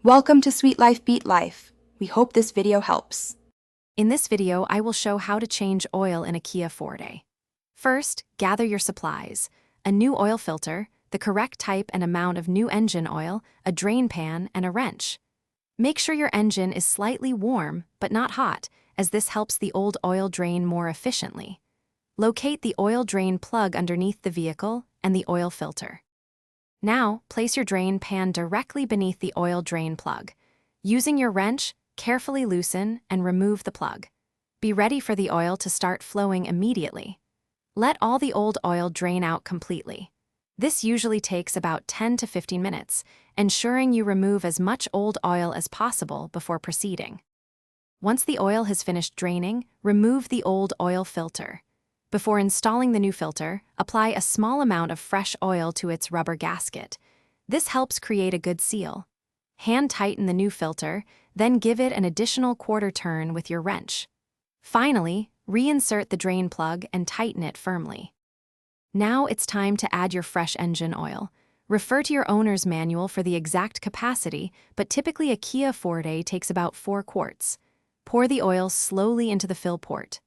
Welcome to Sweet Life Beat Life. We hope this video helps. In this video, I will show how to change oil in a Kia Forte. First, gather your supplies: a new oil filter, the correct type and amount of new engine oil, a drain pan, and a wrench. Make sure your engine is slightly warm, but not hot, as this helps the old oil drain more efficiently. Locate the oil drain plug underneath the vehicle and the oil filter. Now, place your drain pan directly beneath the oil drain plug. Using your wrench, carefully loosen and remove the plug. Be ready for the oil to start flowing immediately. Let all the old oil drain out completely. This usually takes about 10 to 15 minutes, ensuring you remove as much old oil as possible before proceeding. Once the oil has finished draining, remove the old oil filter. Before installing the new filter, apply a small amount of fresh oil to its rubber gasket. This helps create a good seal. Hand tighten the new filter, then give it an additional quarter turn with your wrench. Finally, reinsert the drain plug and tighten it firmly. Now it's time to add your fresh engine oil. Refer to your owner's manual for the exact capacity, but typically a Kia Forte takes about 4 quarts. Pour the oil slowly into the fill port.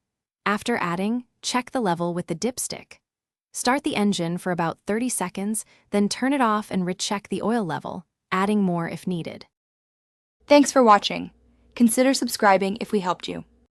After adding, check the level with the dipstick. Start the engine for about 30 seconds, then turn it off and recheck the oil level, adding more if needed. Thanks for watching. Consider subscribing if we helped you.